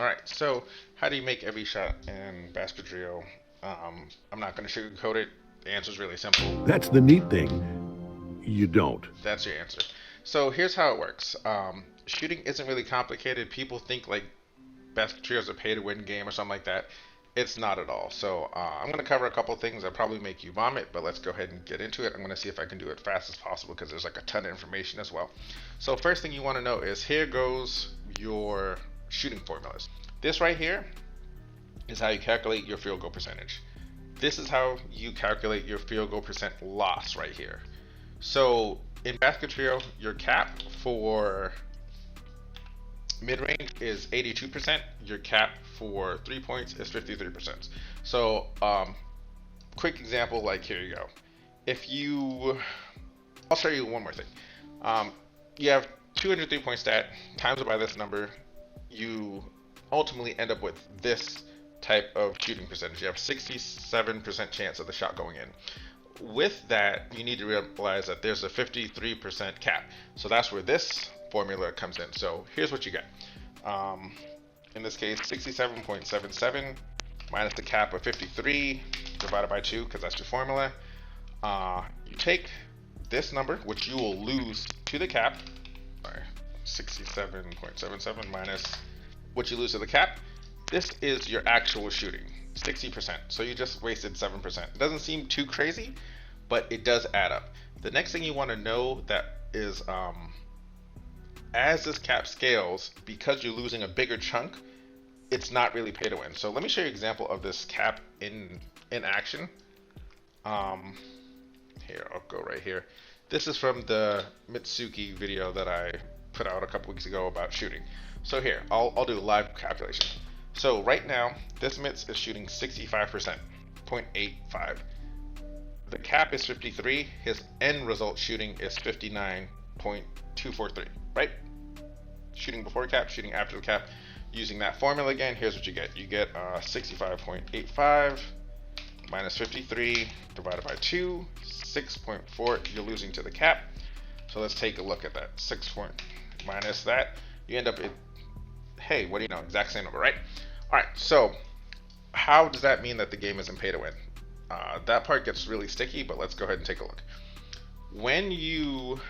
All right, so how do you make every shot in Basketrio? I'm not going to sugarcoat it. The answer is really simple. That's the neat thing. You don't. That's your answer. So here's how it works. Shooting isn't really complicated. People think like Basketrio is a pay-to-win game or something like that. It's not at all. So I'm going to cover a couple things that probably make you vomit, but let's go ahead and get into it. I'm going to see if I can do it fast as possible because there's like a ton of information as well. So first thing you want to know is here goes your shooting formulas. This right here is how you calculate your field goal percentage. This is how you calculate your field goal percent loss right here. So in Basketrio, your cap for mid-range is 82%. Your cap for 3 points is 53%. So quick example, like here you go. If you, I'll show you one more thing. You have 203 point stat, times it by this number, you ultimately end up with this type of shooting percentage. You have 67% chance of the shot going in. With that, you need to realize that there's a 53% cap. So that's where this formula comes in. So here's what you get. In this case, 67.77 minus the cap of 53 divided by 2, because that's your formula. You take this number, which you will lose to the cap. Sorry, 67.77 minus what you lose to the cap. This is your actual shooting, 60%. So you just wasted 7%. It doesn't seem too crazy, but it does add up. The next thing you want to know that is as this cap scales, because you're losing a bigger chunk, it's not really pay to win. So let me show you an example of this cap in action. Here, I'll go right here. This is from the Mitsuki video that I put out a couple weeks ago about shooting. So here, I'll do a live calculation. So right now, this Mitz is shooting 65%, 0.85. The cap is 53. His end result shooting is 59.243, right? Shooting before cap, shooting after the cap. Using that formula again, here's what you get. You get 65.85 minus 53 divided by 2, 6.4. You're losing to the cap. So let's take a look at that. 6 point minus that. You end up at, hey, what do you know? Exact same number, right? All right, so how does that mean that the game isn't pay to win? That part gets really sticky, but let's go ahead and take a look. When you,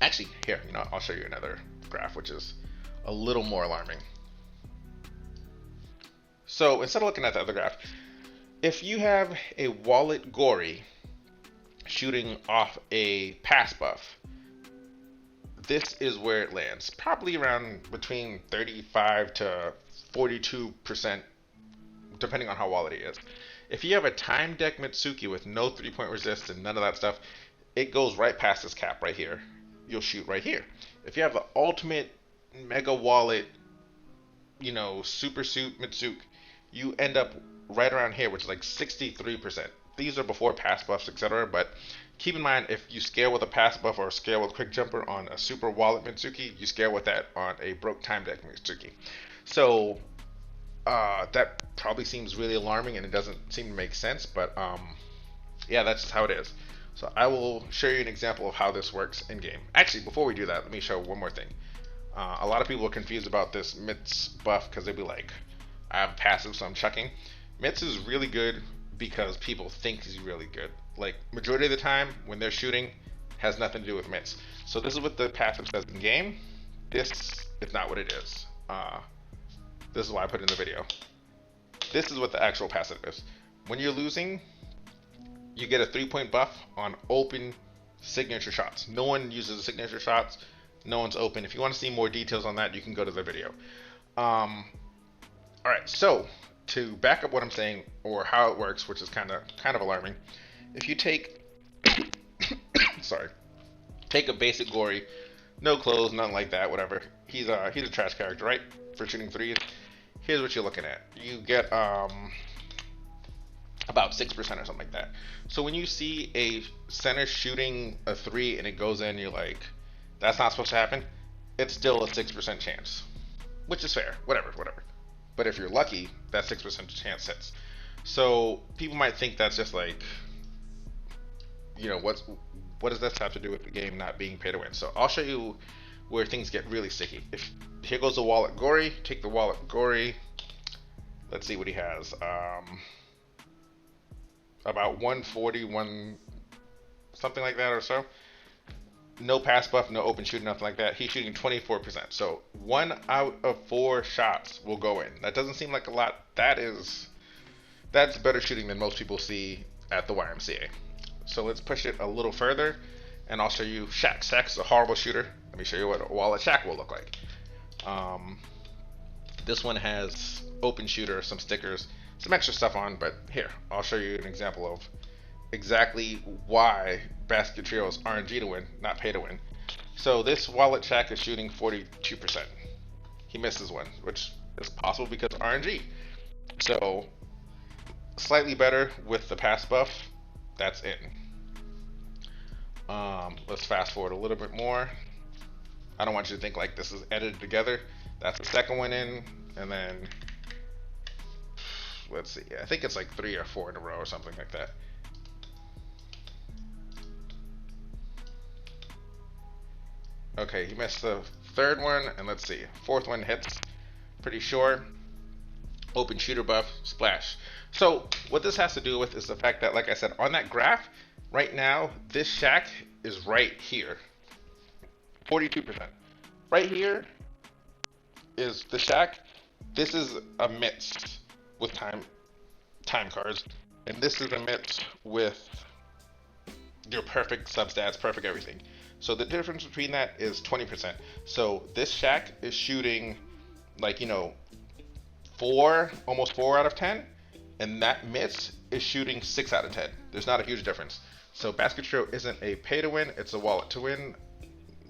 actually, here, I'll show you another graph, which is a little more alarming. So instead of looking at the other graph, if you have a Wallet Gory shooting off a pass buff, this is where it lands, probably around between 35 to 42%, depending on how Wallet he is. If you have a time deck Mitsuki with no 3-point resist and none of that stuff, it goes right past this cap right here. You'll shoot right here. If you have the ultimate Mega Wallet, super suit Mitsuki, you end up right around here, which is like 63%. These are before pass buffs, etc. But keep in mind, if you scale with a pass buff or scale with quick jumper on a super wallet Mitsuki, you scale with that on a broke time deck Mitsuki. So that probably seems really alarming and it doesn't seem to make sense, but yeah, that's just how it is. So I will show you an example of how this works in game. Actually, before we do that, let me show one more thing. A lot of people are confused about this Mitz buff because they'll be like, I have passive, so I'm chucking. Mitz is really good because people think he's really good. Like, majority of the time, when they're shooting, has nothing to do with Mitz. So this is what the passive says in game. This is not what it is. This is why I put it in the video. This is what the actual passive is. When you're losing, you get a 3-point buff on open signature shots. No one uses the signature shots. No one's open. If you want to see more details on that, you can go to the video. All right, so to back up what I'm saying or how it works, which is kind of alarming, if you take sorry, take a basic Gory, no clothes, nothing like that, whatever. He's a trash character, right? For shooting threes. Here's what you're looking at. You get about 6% or something like that. So when you see a center shooting a 3 and it goes in, you're like, that's not supposed to happen. It's still a 6% chance, which is fair. Whatever. But if you're lucky, that 6% chance hits. So people might think that's just like, what does this have to do with the game not being pay to win? So I'll show you where things get really sticky. If here goes the wallet gory, take the wallet gory. Let's see what he has. About 140, something like that or so. No pass buff, no open shooting, nothing like that. He's shooting 24%. So 1 out of 4 shots will go in. That doesn't seem like a lot. That's better shooting than most people see at the YMCA. So let's push it a little further, and I'll show you Shaq. Shaq's a horrible shooter. Let me show you what a wallet Shaq will look like. This one has open shooter, some stickers, some extra stuff on, but here, I'll show you an example of exactly why Basketrio is RNG to win, not pay to win. So this wallet Shaq is shooting 42%. He misses one, which is possible because RNG. So slightly better with the pass buff. That's in. Let's fast forward a little bit more. I don't want you to think like this is edited together. That's the second one in, and then let's see. I think it's like 3 or 4 in a row or something like that. Okay, he missed the third one, and let's see. Fourth one hits, pretty sure. Open shooter buff, splash. So what this has to do with is the fact that, like I said, on that graph, right now, this Shaq is right here. 42%. Right here is the Shaq. This is a mitts with time cards, and this is a mitts with your perfect substats, perfect everything. So the difference between that is 20%. So this Shaq is shooting like, almost 4 out of 10, and that mitts is shooting 6 out of 10. There's not a huge difference. So Basketrio isn't a pay to win, it's a wallet to win.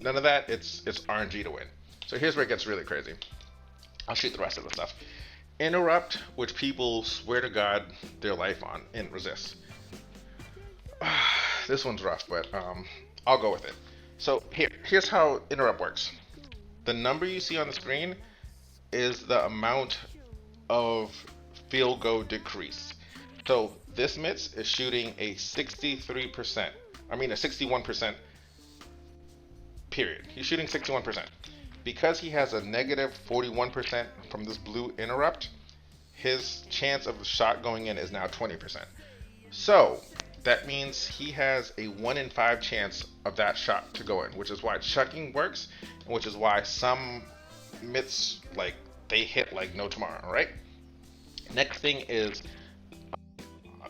None of that, it's RNG to win. So here's where it gets really crazy. I'll shoot the rest of the stuff. Interrupt, which people swear to God their life on in resist. This one's rough, but I'll go with it. So here's how interrupt works. The number you see on the screen is the amount of field goal decrease. So this mitts is shooting a 61% period. He's shooting 61%. Because he has a negative 41% from this blue interrupt, his chance of the shot going in is now 20%. So that means he has a 1 in 5 chance of that shot to go in, which is why chucking works, and which is why some mitts, like, they hit like no tomorrow, right? Next thing is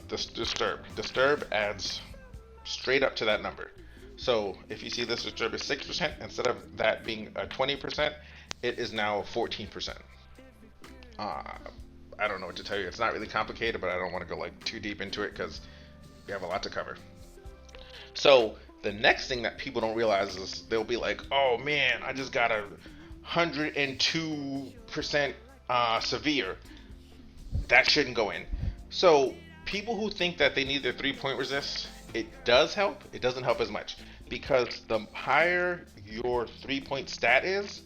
this disturb. Disturb adds straight up to that number. So if you see this disturb is 6%, instead of that being a 20%, it is now 14%. I don't know what to tell you. It's not really complicated, but I don't want to go like too deep into it because we have a lot to cover. So the next thing that people don't realize is they'll be like, oh man, I just got a 102% severe. That shouldn't go in. So people who think that they need their 3-point resist, it does help. It doesn't help as much because the higher your 3-point stat is,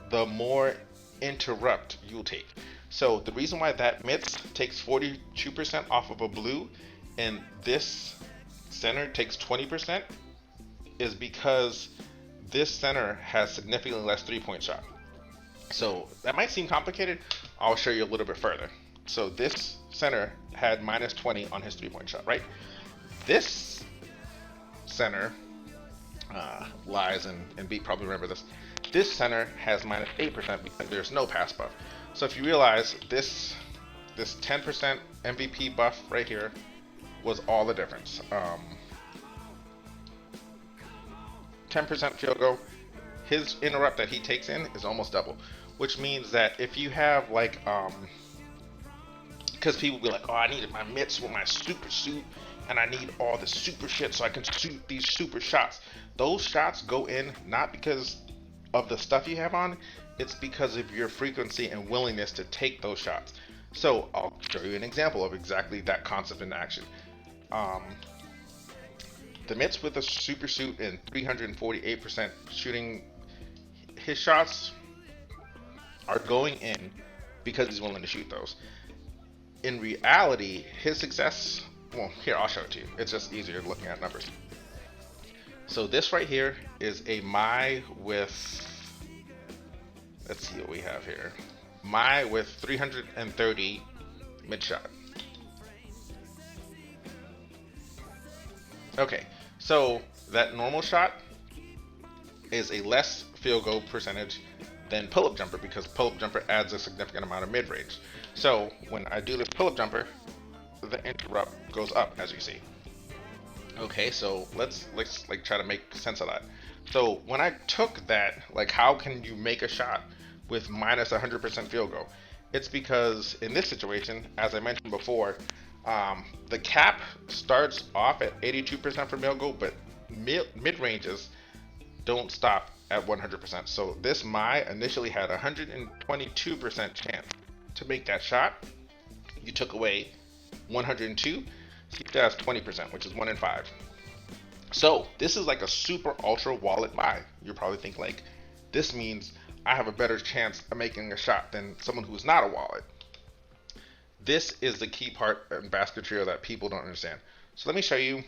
the more interrupt you'll take. So the reason why that mitts takes 42% off of a blue and this center takes 20% is because this center has significantly less 3-point shot. So that might seem complicated. I'll show you a little bit further. So this center had minus 20 on his 3-point shot, right? This center, Lies and Beat probably remember this. This center has minus 8% because there's no pass buff. So if you realize this 10% MVP buff right here was all the difference. 10% field goal, his interrupt that he takes in is almost double, which means that if you have like, because people be like, oh, I needed my mitts with my super suit, and I need all the super shit so I can shoot these super shots. Those shots go in not because of the stuff you have on, it's because of your frequency and willingness to take those shots. So I'll show you an example of exactly that concept in action. The mitts with a super suit and 348% shooting, his shots are going in because he's willing to shoot those. In reality, his success, well, here, I'll show it to you. It's just easier looking at numbers. So this right here is a my with, let's see what we have here. My with 330 mid shot. Okay, so that normal shot is a less field goal percentage than pull-up jumper because pull-up jumper adds a significant amount of mid-range. So when I do this pull-up jumper, the interrupt goes up, as you see. Okay, so let's like try to make sense of that. So when I took that, like how can you make a shot with minus 100% field goal? It's because in this situation, as I mentioned before, the cap starts off at 82% for field goal, but mid ranges don't stop at 100%. So this my initially had 122% chance to make that shot. You took away 102, so you has 20%, which is 1 in 5. So this is like a super ultra wallet buy. You're probably thinking like, this means I have a better chance of making a shot than someone who's not a wallet. This is the key part in Basketrio that people don't understand. So let me show you.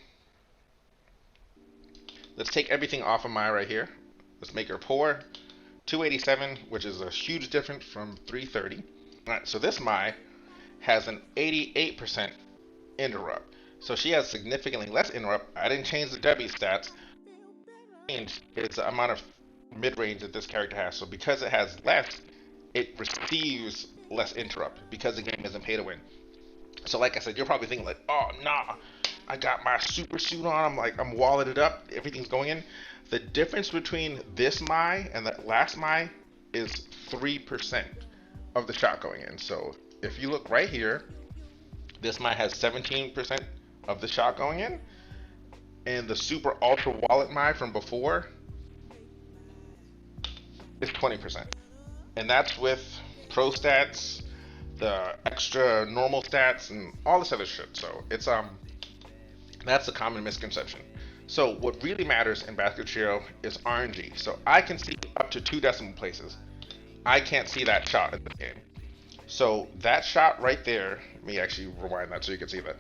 Let's take everything off of my right here. Let's make her pour 287, which is a huge difference from 330. All right, so this my has an 88% interrupt. So she has significantly less interrupt. I didn't change the W stats. It's the amount of mid-range that this character has. So because it has less, it receives less interrupt because the game isn't pay to win. So like I said, you're probably thinking like, oh nah, I got my super suit on. I'm walleted up. Everything's going in. The difference between this my and the last my is 3% of the shot going in. So if you look right here, this my has 17% of the shot going in, and the super ultra wallet my from before is 20%, and that's with pro stats, the extra normal stats, and all this other shit. So it's that's a common misconception. So what really matters in Basketrio is RNG. So I can see up to 2 decimal places. I can't see that shot in the game. So that shot right there, let me actually rewind that so you can see that.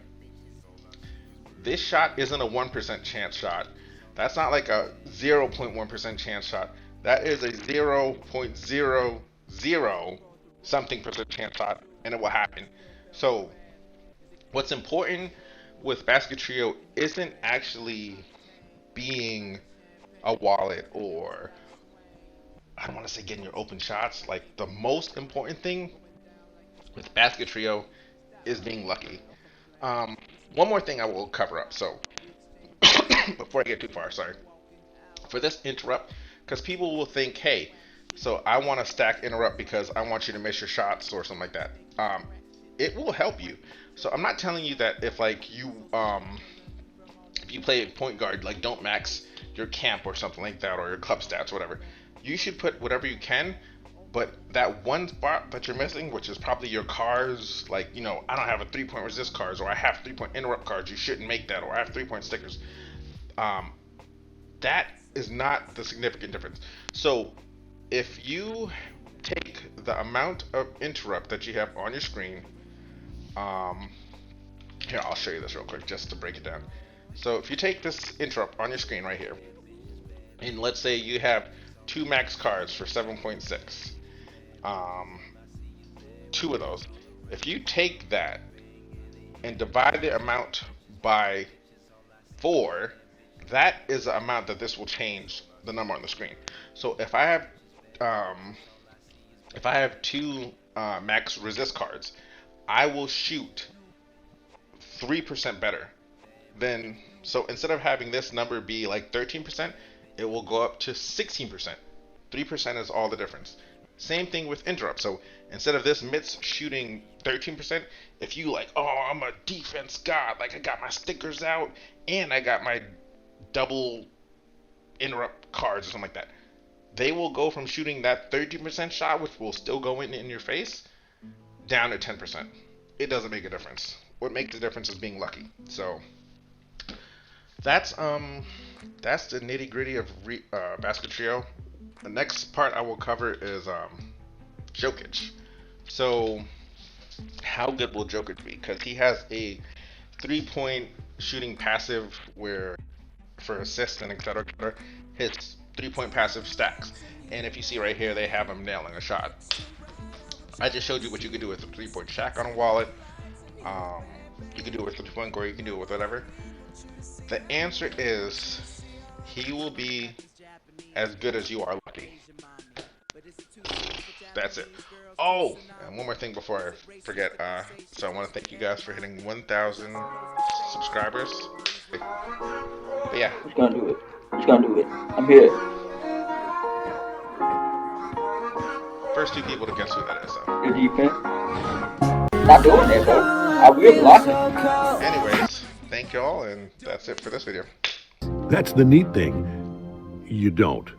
This shot isn't a 1% chance shot. That's not like a 0.1% chance shot. That is a 0.00 something percent chance shot, and it will happen. So what's important with Basketrio isn't actually being a wallet, or I don't want to say getting your open shots. Like the most important thing with Basketrio is being lucky. One more thing I will cover up. So before I get too far, sorry. For this interrupt, because people will think, hey, so I want to stack interrupt because I want you to miss your shots or something like that. It will help you. So I'm not telling you that if like you if you play point guard, like don't max your camp or something like that, or your club stats, whatever. You should put whatever you can, but that one spot that you're missing, which is probably your cars, like, you know, I don't have a 3-point resist cars, or I have 3-point interrupt cards, you shouldn't make that, or I have 3-point stickers. That is not the significant difference. So if you take the amount of interrupt that you have on your screen, here, I'll show you this real quick just to break it down. So if you take this interrupt on your screen right here, and let's say you have 2 max cards for 7.6, 2 of those. If you take that and divide the amount by 4, that is the amount that this will change the number on the screen. So if I have 2 max resist cards, I will shoot 3% better. Then so instead of having this number be like 13%, it will go up to 16%. 3% is all the difference. Same thing with interrupt. So instead of this mitts shooting 13%, if you like, oh, I'm a defense god, like I got my stickers out and I got my double interrupt cards or something like that, they will go from shooting that 13% shot, which will still go in your face, down to 10%. It doesn't make a difference. What makes the difference is being lucky. So that's the nitty gritty of Basketrio. The next part I will cover is Jokic. So how good will Jokic be? Because he has a 3-point shooting passive where for assists and etc. His 3-point passive stacks. And if you see right here, they have him nailing a shot. I just showed you what you could do with a 3-point Shaq on a wallet. You can do it with a 3-point Gory, you can do it with whatever. The answer is he will be as good as you are lucky. That's it. Oh, and one more thing before I forget. So I want to thank you guys for hitting 1,000 subscribers. But yeah. Who's gonna do it? Who's gonna do it? I'm here. First 2 people to guess who that is, though. Your defense. Not doing that, bro. I will block it. Anyways, thank y'all, and that's it for this video. That's the neat thing. You don't.